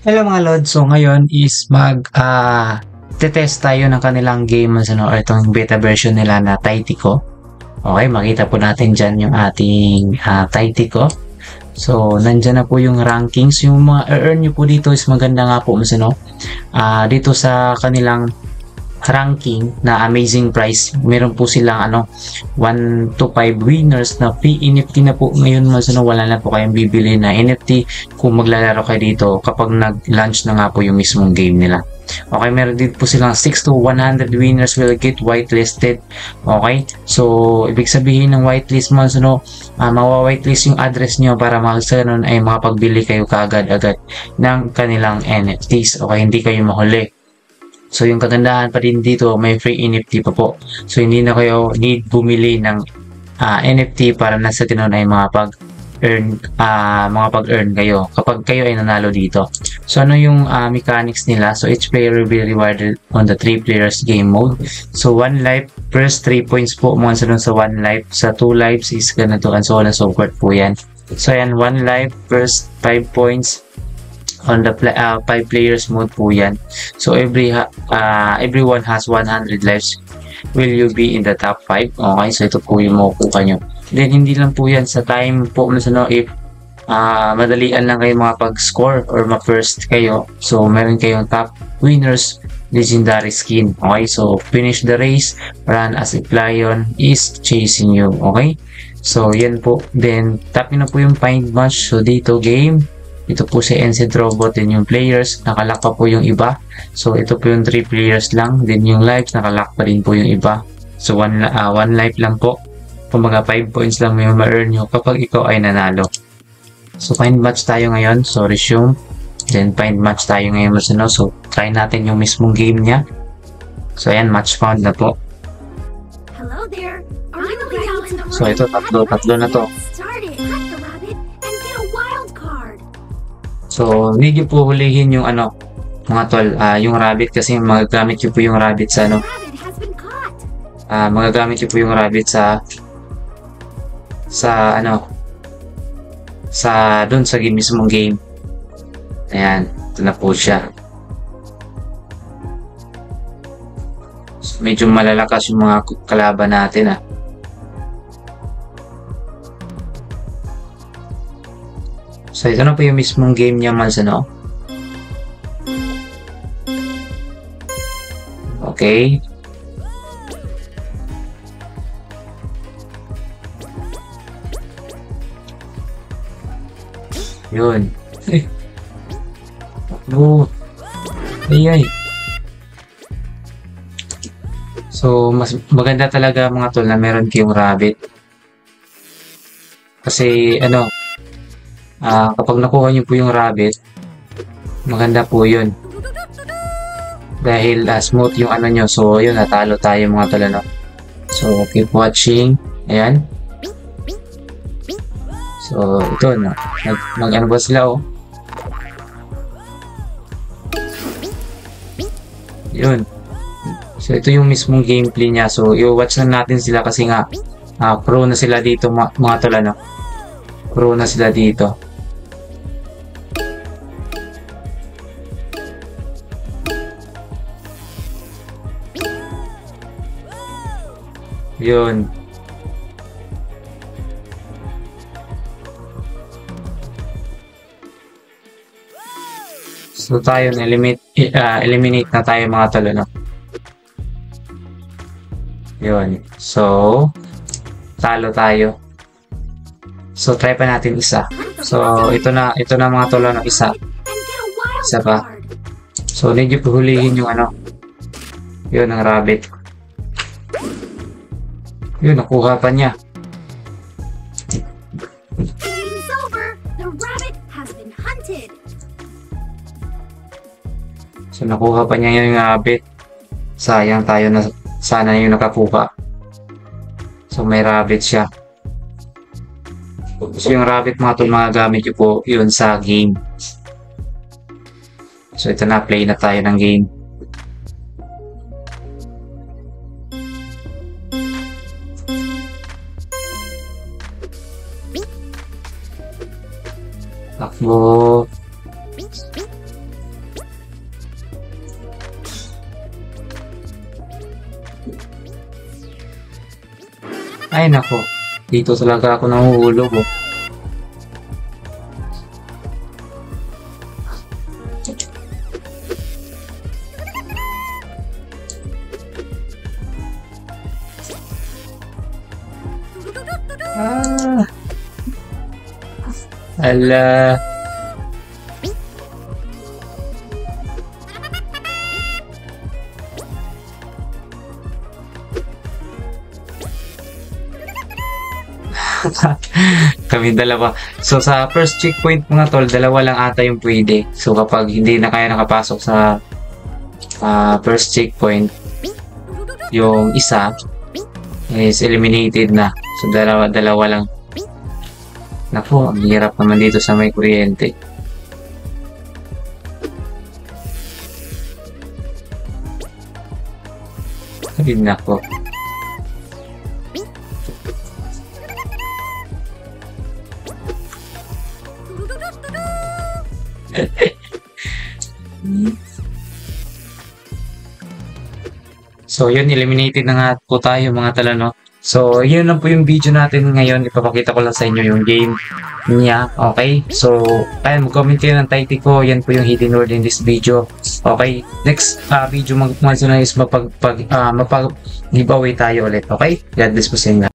Hello mga Lord, so ngayon is test tayo ng kanilang game or itong beta version nila na Taitico. Okay, makita po natin dyan yung ating Taitico. So, nandyan na po yung rankings. Yung mga earn nyo po dito is maganda nga po dito sa kanilang ranking na amazing price, meron po silang 1 to 5 winners na free NFT na po ngayon wala na po kayong bibili na NFT kung maglalaro kayo dito kapag nag-launch na nga po yung mismong game nila. Okay, meron din po silang 6 to 100 winners will get whitelisted. Okay, so ibig sabihin ng whitelist mawa-whitelist yung address nyo para magsanon ay makapagbili kayo kaagad-agad ng kanilang NFTs. Okay, hindi kayo mahuli. So, yung kagandahan pa din dito, may free NFT pa po. So, hindi na kayo need bumili ng NFT para nasa tinon ay makapag-earn kayo kapag kayo ay nanalo dito. So, ano yung mechanics nila? So, each player will be rewarded on the 3 players game mode. So, 1 life, first 3 points po sa 1 life. Sa 2 lives is ganito and so on and so forth po yan. So, yan, 1 life, first 5 points on the 5 players mode po yan. So everyone has 100 lives. Will you be in the top 5? Okay, so ito po yung makukuha nyo. Then hindi lang po yan sa time po if madalian lang kayo makapag-score or ma-first kayo. So meron kayong top winners legendary skin. Okay, so finish the race, run as if lion is chasing you. Okay, so yan po. Then tap nyo na po yung find match. So dito game, ito po si NZ Robot, din yung players, nakalock pa po yung iba. So ito po yung 3 players lang, din yung lives, nakalock pa din po yung iba. So 1 life lang po. Kumbaga 5 points lang may ma-earn nyo kapag ikaw ay nanalo. So find match tayo ngayon, so resume. Then find match tayo ngayon so try natin yung mismong game niya. So ayan, match found na po. Hello there. Are you ready to So ito, tatlo na to. So, hindi nyo po hulihin yung mga tol, yung rabbit kasi magagamit nyo po yung rabbit sa magagamit nyo po yung rabbit dun sa game mismong game. Ayan, ito na po siya. So, medyo malalakas yung mga kalaban natin So, ito na po yung mismong game niya Okay. Yun. No. Ay. So, mas maganda talaga mga tol na meron kayong rabbit. Kasi, kapag nakuha nyo po yung rabbit, maganda po yun. Dahil smooth yung nyo. So, yun, natalo tayo mga tol, So, keep watching. Ayan. So, ito, mag-ano ba sila, Yun. So, ito yung mismong gameplay niya. So, i-watch na natin sila kasi nga, pro na sila dito, mga tol, Pro na sila dito. Yun. So tayo eliminate na tayo mga tol, Yun. So talo tayo. So try pa natin isa. So ito na mga tol, isa. Isa pa. So need nyo puhulihin yung Yun ang rabbit. Yun, nakuha pa niya. So, nakuha pa niya yung rabbit. Sayang tayo na sana yung nakakuha. So, may rabbit siya. So, yung rabbit mga gamit nyo po yun sa game. So, ito na, play na tayo ng game. Takbo. Ay, nako. Dito talaga ako nahuhulog, oh. Ah. Ala. Kami dalawa. So, sa first checkpoint mga tol, dalawa lang ata yung pwede. So, kapag hindi na kaya nakapasok sa first checkpoint, yung isa is eliminated na. So, dalawa lang. Naku, ang hirap naman dito sa may kuryente. Ay, nako. So, yun, eliminated na nga po tayo mga tala, no? So, yun lang po yung video natin ngayon. Ipapakita ko lang sa inyo yung game niya. Okay? So, ayan, mag-comment kayo ng title ko. Yan po yung hidden word in this video. Okay? Next video, is mapag-giveaway tayo ulit. Okay? God bless po sa inyo.